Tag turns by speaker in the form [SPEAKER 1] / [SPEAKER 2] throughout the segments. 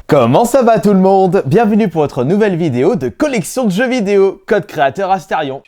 [SPEAKER 1] Comment ça va tout le monde? Bienvenue pour votre nouvelle vidéo de collection de jeux vidéo, code créateur Astarion.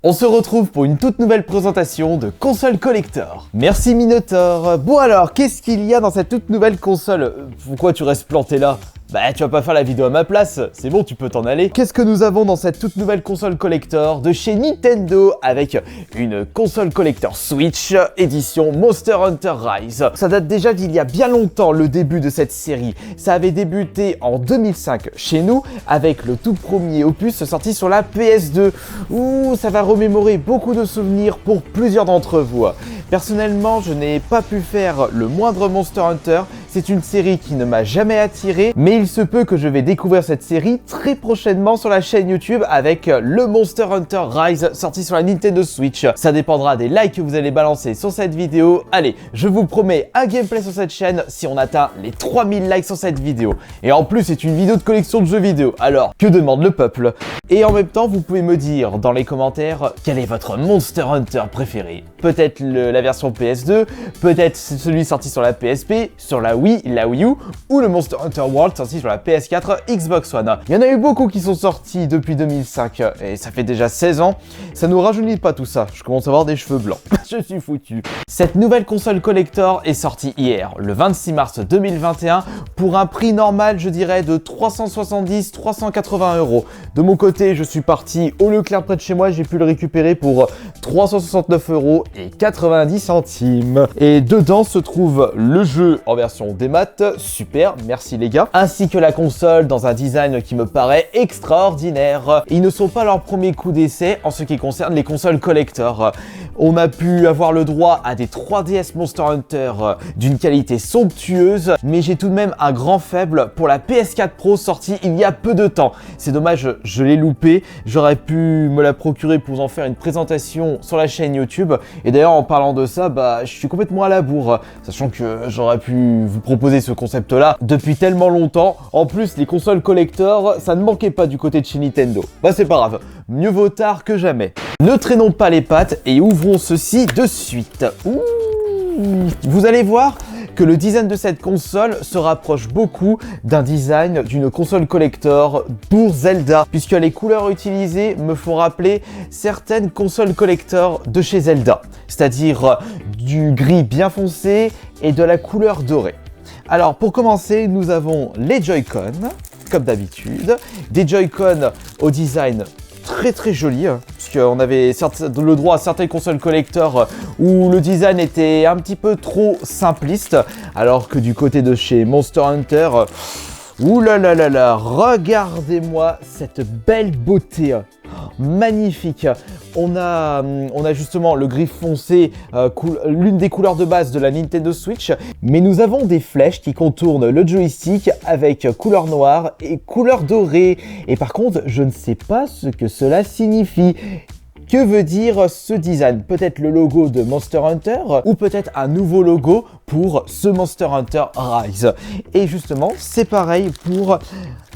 [SPEAKER 1] On se retrouve pour une toute nouvelle présentation de console collector. Merci Minotaur. Bon alors, qu'est-ce qu'il y a dans cette toute nouvelle console? Pourquoi tu restes planté là? Bah tu vas pas faire la vidéo à ma place, c'est bon, tu peux t'en aller. Qu'est-ce que nous avons dans cette toute nouvelle console collector de chez Nintendo avec une console collector Switch édition Monster Hunter Rise. Ça date déjà d'il y a bien longtemps le début de cette série. Ça avait débuté en 2005 chez nous avec le tout premier opus sorti sur la PS2. Ouh, ça va remémorer beaucoup de souvenirs pour plusieurs d'entre vous. Personnellement, je n'ai pas pu faire le moindre Monster Hunter. C'est une série qui ne m'a jamais attiré, mais il se peut que je vais découvrir cette série très prochainement sur la chaîne YouTube avec le Monster Hunter Rise sorti sur la Nintendo Switch. Ça dépendra des likes que vous allez balancer sur cette vidéo. Allez, je vous promets un gameplay sur cette chaîne si on atteint les 3000 likes sur cette vidéo. Et en plus, c'est une vidéo de collection de jeux vidéo. Alors, que demande le peuple? Et en même temps, vous pouvez me dire dans les commentaires quel est votre Monster Hunter préféré. Peut-être la version PS2, peut-être celui sorti sur la PSP, sur la Wii, la Wii U, ou le Monster Hunter World sorti sur la PS4, Xbox One. Il y en a eu beaucoup qui sont sortis depuis 2005, et ça fait déjà 16 ans. Ça nous rajeunit pas tout ça, je commence à avoir des cheveux blancs. Je suis foutu. Cette nouvelle console collector est sortie hier, le 26 mars 2021, pour un prix normal, je dirais, de 370-380 €. De mon côté, je suis parti au Leclerc près de chez moi, j'ai pu le récupérer pour 369,90 €. Et dedans se trouve le jeu en version démat, super, merci les gars, ainsi que la console dans un design qui me paraît extraordinaire. Ils ne sont pas leur premier coup d'essai en ce qui concerne les consoles collector. On a pu avoir le droit à des 3DS Monster Hunter d'une qualité somptueuse, mais j'ai tout de même un grand faible pour la PS4 Pro sortie il y a peu de temps. C'est dommage, je l'ai loupé, j'aurais pu me la procurer pour vous en faire une présentation sur la chaîne YouTube. Et d'ailleurs en parlant de ça, je suis complètement à la bourre, sachant que j'aurais pu vous proposer ce concept là depuis tellement longtemps. En plus les consoles collector, ça ne manquait pas du côté de chez Nintendo. C'est pas grave, mieux vaut tard que jamais. Ne traînons pas les pattes et ouvrons ceci de suite. Ouh, vous allez voir que le design de cette console se rapproche beaucoup d'un design d'une console collector pour Zelda, puisque les couleurs utilisées me font rappeler certaines consoles collector de chez Zelda, c'est-à-dire du gris bien foncé et de la couleur dorée. Alors pour commencer, nous avons les Joy-Con, comme d'habitude, des Joy-Con au design très joli, puisqu'on avait le droit à certaines consoles collector où le design était un petit peu trop simpliste, alors que du côté de chez Monster Hunter, ouh là là là là, regardez-moi cette belle beauté, magnifique. On a justement le gris foncé, l'une des couleurs de base de la Nintendo Switch, mais nous avons des flèches qui contournent le joystick avec couleur noire et couleur dorée. Et par contre, je ne sais pas ce que cela signifie. Que veut dire ce design? Peut-être le logo de Monster Hunter ou peut-être un nouveau logo pour ce Monster Hunter Rise. Et justement, c'est pareil pour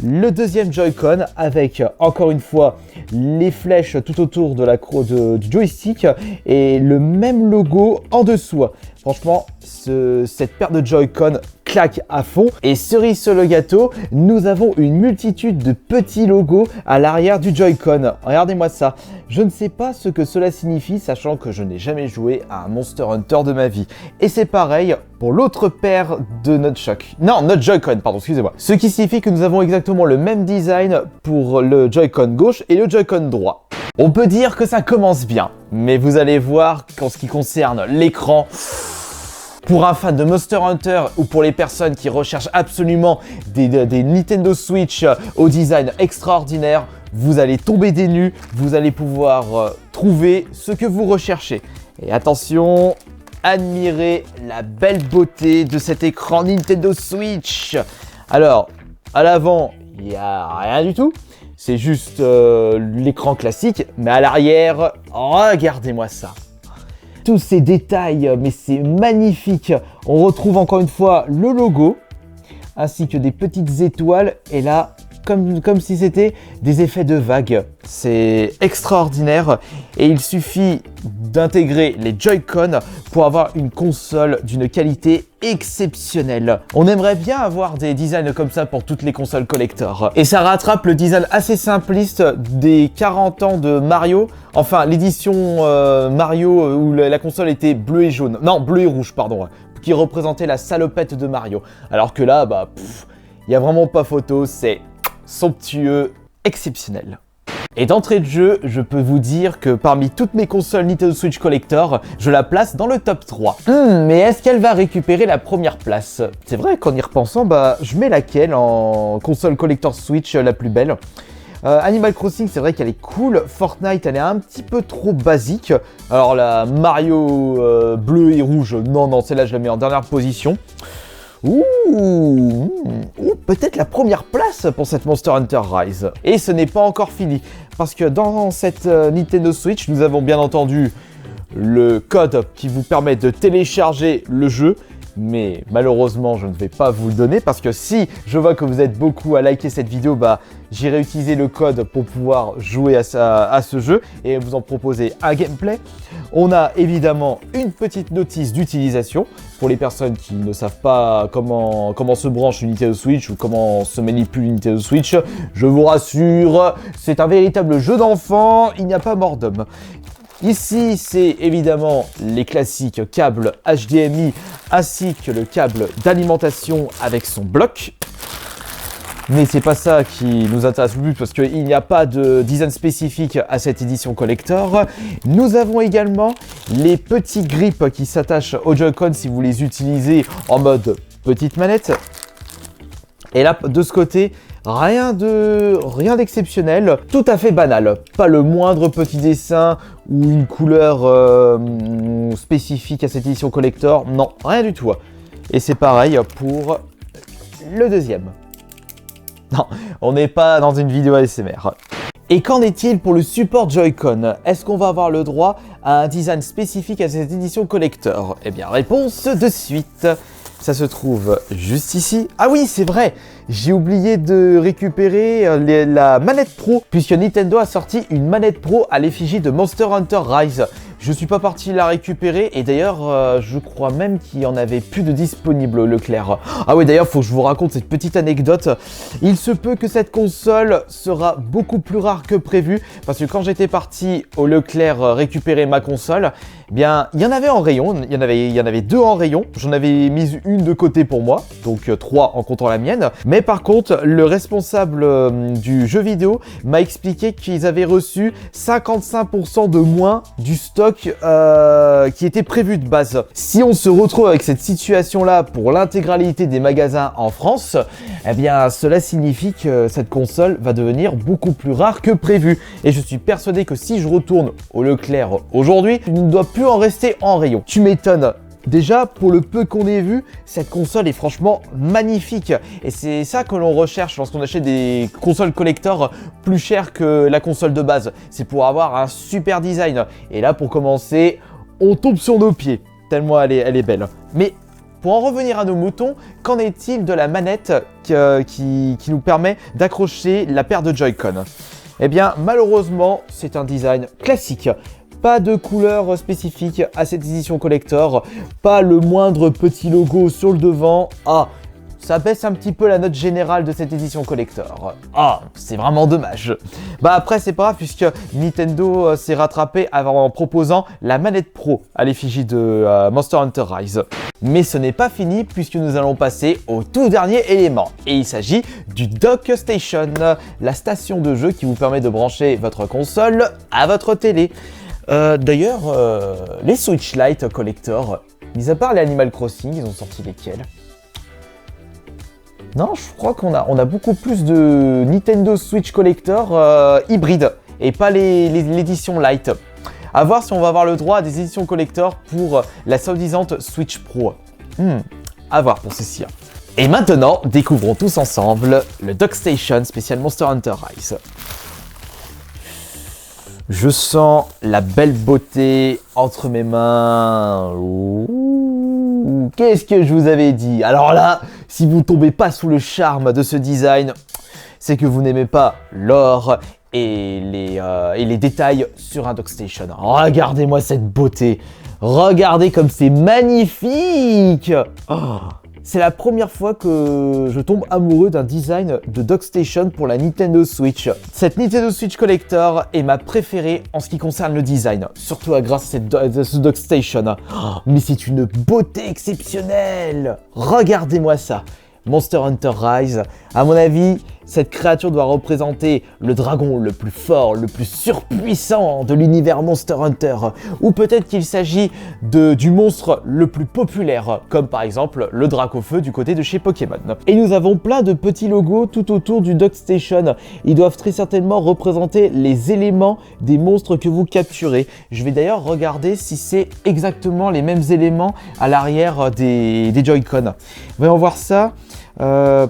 [SPEAKER 1] le deuxième Joy-Con avec encore une fois les flèches tout autour de du joystick et le même logo en dessous. Franchement, cette paire de Joy-Con claque à fond. Et cerise sur le gâteau, nous avons une multitude de petits logos à l'arrière du Joy-Con. Regardez-moi ça. Je ne sais pas ce que cela signifie, sachant que je n'ai jamais joué à un Monster Hunter de ma vie. Et c'est pareil pour l'autre paire de notre Joy-Con, pardon, excusez-moi. Ce qui signifie que nous avons exactement le même design pour le Joy-Con gauche et le Joy-Con droit. On peut dire que ça commence bien, mais vous allez voir qu'en ce qui concerne l'écran, pour un fan de Monster Hunter ou pour les personnes qui recherchent absolument des Nintendo Switch au design extraordinaire, vous allez tomber des nues, vous allez pouvoir trouver ce que vous recherchez. Et attention, admirez la belle beauté de cet écran Nintendo Switch. Alors, à l'avant, il n'y a rien du tout. C'est juste l'écran classique, mais à l'arrière, regardez-moi ça. Tous ces détails, mais c'est magnifique. On retrouve encore une fois le logo, ainsi que des petites étoiles. Et là, comme si c'était des effets de vague. C'est extraordinaire et il suffit d'intégrer les Joy-Con pour avoir une console d'une qualité exceptionnelle. On aimerait bien avoir des designs comme ça pour toutes les consoles collector. Et ça rattrape le design assez simpliste des 40 ans de Mario. Enfin, l'édition Mario où la console était bleue et jaune. Non, bleu et rouge, pardon. Qui représentait la salopette de Mario. Alors que là, bah, il n'y a vraiment pas photo, c'est somptueux, exceptionnel. Et d'entrée de jeu, je peux vous dire que parmi toutes mes consoles Nintendo Switch Collector, je la place dans le top 3. Mais est-ce qu'elle va récupérer la première place? C'est vrai qu'en y repensant, bah, je mets laquelle en console Collector Switch la plus belle? Animal Crossing, c'est vrai qu'elle est cool. Fortnite, elle est un petit peu trop basique. Alors la Mario bleu et rouge, non, celle-là, je la mets en dernière position. Ouh, peut-être la première place pour cette Monster Hunter Rise. Et ce n'est pas encore fini, parce que dans cette Nintendo Switch, nous avons bien entendu le code qui vous permet de télécharger le jeu. Mais malheureusement, je ne vais pas vous le donner parce que si je vois que vous êtes beaucoup à liker cette vidéo, bah, j'irai utiliser le code pour pouvoir jouer à ce jeu et vous en proposer un gameplay. On a évidemment une petite notice d'utilisation pour les personnes qui ne savent pas comment se branche une Nintendo Switch ou comment se manipule une Nintendo Switch. Je vous rassure, c'est un véritable jeu d'enfant, il n'y a pas mort d'homme. Ici, c'est évidemment les classiques câbles HDMI ainsi que le câble d'alimentation avec son bloc. Mais c'est pas ça qui nous intéresse le plus parce qu'il n'y a pas de design spécifique à cette édition collector. Nous avons également les petits grips qui s'attachent au Joy-Con si vous les utilisez en mode petite manette. Et là, de ce côté, rien d'exceptionnel, tout à fait banal. Pas le moindre petit dessin ou une couleur spécifique à cette édition collector. Non, rien du tout. Et c'est pareil pour le deuxième. Non, on n'est pas dans une vidéo ASMR. Et qu'en est-il pour le support Joy-Con? Est-ce qu'on va avoir le droit à un design spécifique à cette édition collector? Eh bien, réponse de suite. Ça se trouve juste ici. Ah oui, c'est vrai, j'ai oublié de récupérer la manette Pro, puisque Nintendo a sorti une manette Pro à l'effigie de Monster Hunter Rise. Je suis pas parti la récupérer et d'ailleurs, je crois même qu'il y en avait plus de disponible au Leclerc. Ah oui, d'ailleurs, faut que je vous raconte cette petite anecdote. Il se peut que cette console sera beaucoup plus rare que prévu, parce que quand j'étais parti au Leclerc récupérer ma console, eh bien, il y en avait en rayon, il y en avait deux en rayon. J'en avais mis une de côté pour moi, donc 3 en comptant la mienne. Mais par contre, le responsable du jeu vidéo m'a expliqué qu'ils avaient reçu 55% de moins du stock qui était prévu de base. Si on se retrouve avec cette situation-là pour l'intégralité des magasins en France, eh bien, cela signifie que cette console va devenir beaucoup plus rare que prévu. Et je suis persuadé que si je retourne au Leclerc aujourd'hui, il ne doit plus en rester en rayon. Tu m'étonnes. Déjà, pour le peu qu'on ait vu, cette console est franchement magnifique. Et c'est ça que l'on recherche lorsqu'on achète des consoles collector plus chères que la console de base. C'est pour avoir un super design. Et là, pour commencer, on tombe sur nos pieds, tellement elle est belle. Mais pour en revenir à nos moutons, qu'en est-il de la manette qui nous permet d'accrocher la paire de Joy-Con? Eh bien, malheureusement, c'est un design classique. Pas de couleur spécifique à cette édition collector, pas le moindre petit logo sur le devant. Ah, ça baisse un petit peu la note générale de cette édition collector. Ah, c'est vraiment dommage. Bah après, c'est pas grave puisque Nintendo s'est rattrapé en proposant la manette Pro à l'effigie de Monster Hunter Rise. Mais ce n'est pas fini puisque nous allons passer au tout dernier élément. Et il s'agit du Dock Station, la station de jeu qui vous permet de brancher votre console à votre télé. D'ailleurs, les Switch Lite Collector, mis à part les Animal Crossing, ils ont sorti lesquels? Non, je crois qu'on a beaucoup plus de Nintendo Switch Collector hybride et pas l'édition Lite. À voir si on va avoir le droit à des éditions collector pour la soi-disante Switch Pro. À voir pour ceci. Et maintenant, découvrons tous ensemble le Dock Station spécial Monster Hunter Rise. Je sens la belle beauté entre mes mains. Qu'est-ce que je vous avais dit? Alors là, si vous ne tombez pas sous le charme de ce design, c'est que vous n'aimez pas l'or et les détails sur un DockStation. Regardez-moi cette beauté. Regardez comme c'est magnifique. Oh. C'est la première fois que je tombe amoureux d'un design de DockStation pour la Nintendo Switch. Cette Nintendo Switch Collector est ma préférée en ce qui concerne le design, surtout grâce à ce DockStation. Oh, mais c'est une beauté exceptionnelle. Regardez-moi ça. Monster Hunter Rise, à mon avis, cette créature doit représenter le dragon le plus fort, le plus surpuissant de l'univers Monster Hunter. Ou peut-être qu'il s'agit du monstre le plus populaire, comme par exemple le Dracofeu du côté de chez Pokémon. Et nous avons plein de petits logos tout autour du DockStation. Ils doivent très certainement représenter les éléments des monstres que vous capturez. Je vais d'ailleurs regarder si c'est exactement les mêmes éléments à l'arrière des Joy-Con. Voyons voir ça. Non,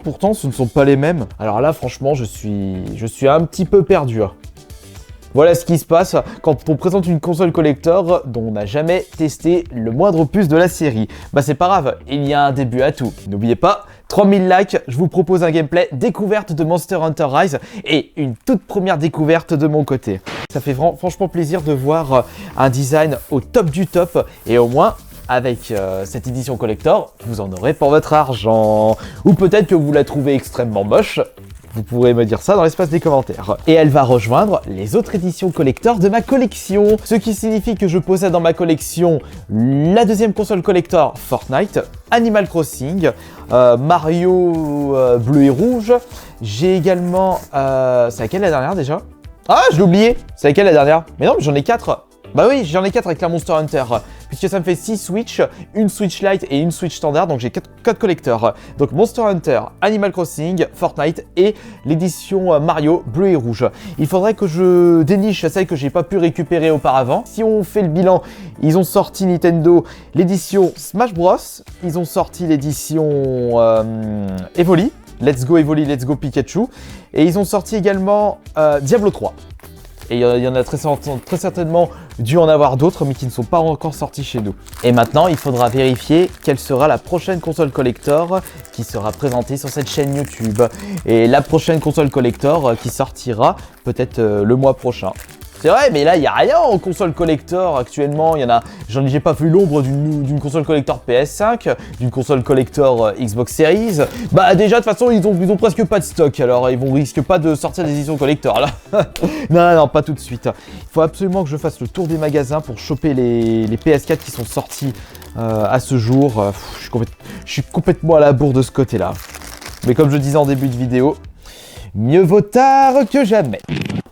[SPEAKER 1] pourtant ce ne sont pas les mêmes. Alors là, franchement, je suis un petit peu perdu. Voilà ce qui se passe quand on présente une console collector dont on n'a jamais testé le moindre puce de la série. Bah c'est pas grave, il y a un début à tout. N'oubliez pas, 3000 likes, je vous propose un gameplay découverte de Monster Hunter Rise et une toute première découverte de mon côté. Ça fait franchement plaisir de voir un design au top du top et au moins avec cette édition collector, vous en aurez pour votre argent. Ou peut-être que vous la trouvez extrêmement moche. Vous pourrez me dire ça dans l'espace des commentaires. Et elle va rejoindre les autres éditions collector de ma collection. Ce qui signifie que je possède dans ma collection la deuxième console collector Fortnite, Animal Crossing, Mario bleu et rouge. J'ai également... c'est laquelle la dernière déjà? Ah, je l'ai oublié. C'est laquelle la dernière? Mais non, mais j'en ai 4. Bah oui, j'en ai 4 avec la Monster Hunter, puisque ça me fait 6 Switch, une Switch Lite et une Switch standard, donc j'ai 4 collecteurs. Donc Monster Hunter, Animal Crossing, Fortnite et l'édition Mario bleu et rouge. Il faudrait que je déniche celle que j'ai pas pu récupérer auparavant. Si on fait le bilan, ils ont sorti Nintendo l'édition Smash Bros, ils ont sorti l'édition Evoli, Let's Go Evoli, Let's Go Pikachu, et ils ont sorti également Diablo 3. Et il y en a très certainement dû en avoir d'autres, mais qui ne sont pas encore sortis chez nous. Et maintenant, il faudra vérifier quelle sera la prochaine console collector qui sera présentée sur cette chaîne YouTube. Et la prochaine console collector qui sortira peut-être le mois prochain. C'est vrai, mais là, il n'y a rien en console collector actuellement. J'ai pas vu l'ombre d'une console collector PS5, d'une console collector Xbox Series. Bah, déjà, de toute façon, ils ont presque pas de stock. Alors, ils risquent pas de sortir des éditions collector, là. Non, pas tout de suite. Il faut absolument que je fasse le tour des magasins pour choper les PS4 qui sont sortis à ce jour. Je suis complètement à la bourre de ce côté-là. Mais comme je disais en début de vidéo, mieux vaut tard que jamais.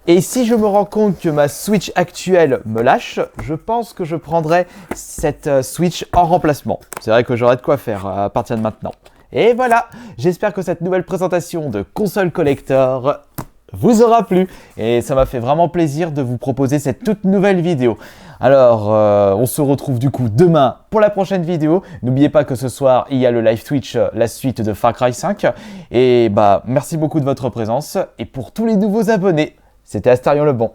[SPEAKER 1] Et si je me rends compte que ma Switch actuelle me lâche, je pense que je prendrai cette Switch en remplacement. C'est vrai que j'aurai de quoi faire à partir de maintenant. Et voilà, j'espère que cette nouvelle présentation de console collector vous aura plu. Et ça m'a fait vraiment plaisir de vous proposer cette toute nouvelle vidéo. Alors, on se retrouve du coup demain pour la prochaine vidéo. N'oubliez pas que ce soir, il y a le live Twitch, la suite de Far Cry 5. Et bah, merci beaucoup de votre présence. Et pour tous les nouveaux abonnés, c'était Astarion le Bon.